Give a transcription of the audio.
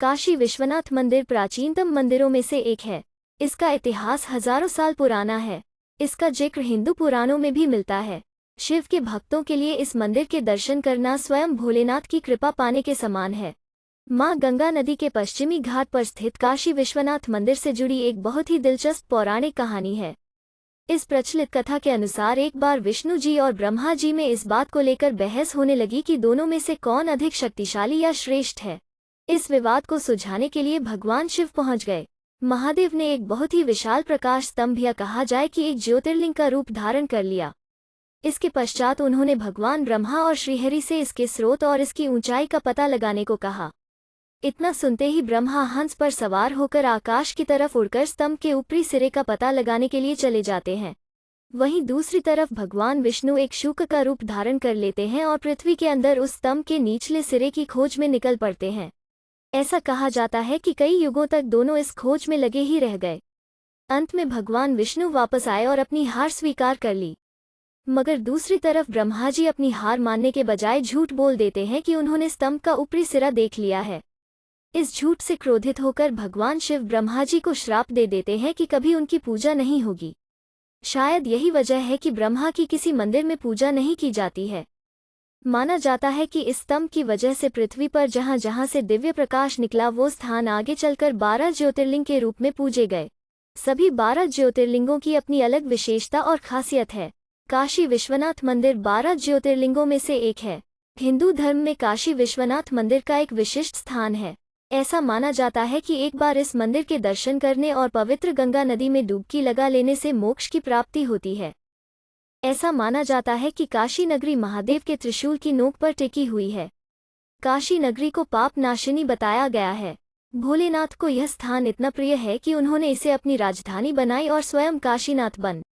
काशी विश्वनाथ मंदिर प्राचीनतम मंदिरों में से एक है। इसका इतिहास हजारों साल पुराना है। इसका जिक्र हिंदू पुराणों में भी मिलता है। शिव के भक्तों के लिए इस मंदिर के दर्शन करना स्वयं भोलेनाथ की कृपा पाने के समान है। मां गंगा नदी के पश्चिमी घाट पर स्थित काशी विश्वनाथ मंदिर से जुड़ी एक बहुत ही दिलचस्प पौराणिक कहानी है। इस प्रचलित कथा के अनुसार एक बार विष्णु जी और ब्रह्मा जी में इस बात को लेकर बहस होने लगी कि दोनों में से कौन अधिक शक्तिशाली या श्रेष्ठ है। इस विवाद को सुलझाने के लिए भगवान शिव पहुंच गए। महादेव ने एक बहुत ही विशाल प्रकाश स्तंभ या कहा जाए कि एक ज्योतिर्लिंग का रूप धारण कर लिया। इसके पश्चात उन्होंने भगवान ब्रह्मा और श्रीहरि से इसके स्रोत और इसकी ऊंचाई का पता लगाने को कहा। इतना सुनते ही ब्रह्मा हंस पर सवार होकर आकाश की तरफ उड़कर स्तंभ के ऊपरी सिरे का पता लगाने के लिए चले जाते हैं। वहीं दूसरी तरफ भगवान विष्णु एक शूक का रूप धारण कर लेते हैं और पृथ्वी के अंदर उस स्तंभ के निचले सिरे की खोज में निकल पड़ते हैं। ऐसा कहा जाता है कि कई युगों तक दोनों इस खोज में लगे ही रह गए। अंत में भगवान विष्णु वापस आए और अपनी हार स्वीकार कर ली। मगर दूसरी तरफ ब्रह्मा जी अपनी हार मानने के बजाय झूठ बोल देते हैं कि उन्होंने स्तंभ का ऊपरी सिरा देख लिया है। इस झूठ से क्रोधित होकर भगवान शिव ब्रह्मा जी को श्राप दे देते हैं कि कभी उनकी पूजा नहीं होगी। शायद यही वजह है कि ब्रह्मा की किसी मंदिर में पूजा नहीं की जाती है। माना जाता है कि इस स्तंभ की वजह से पृथ्वी पर जहां जहां से दिव्य प्रकाश निकला वो स्थान आगे चलकर 12 ज्योतिर्लिंग के रूप में पूजे गए। सभी 12 ज्योतिर्लिंगों की अपनी अलग विशेषता और खासियत है। काशी विश्वनाथ मंदिर 12 ज्योतिर्लिंगों में से एक है। हिंदू धर्म में काशी विश्वनाथ मंदिर का एक विशिष्ट स्थान है। ऐसा माना जाता है कि एक बार इस मंदिर के दर्शन करने और पवित्र गंगा नदी में डुबकी लगा लेने से मोक्ष की प्राप्ति होती है। ऐसा माना जाता है कि काशी नगरी महादेव के त्रिशूल की नोक पर टिकी हुई है। काशी नगरी को पाप नाशिनी बताया गया है। भोलेनाथ को यह स्थान इतना प्रिय है कि उन्होंने इसे अपनी राजधानी बनाई और स्वयं काशीनाथ बन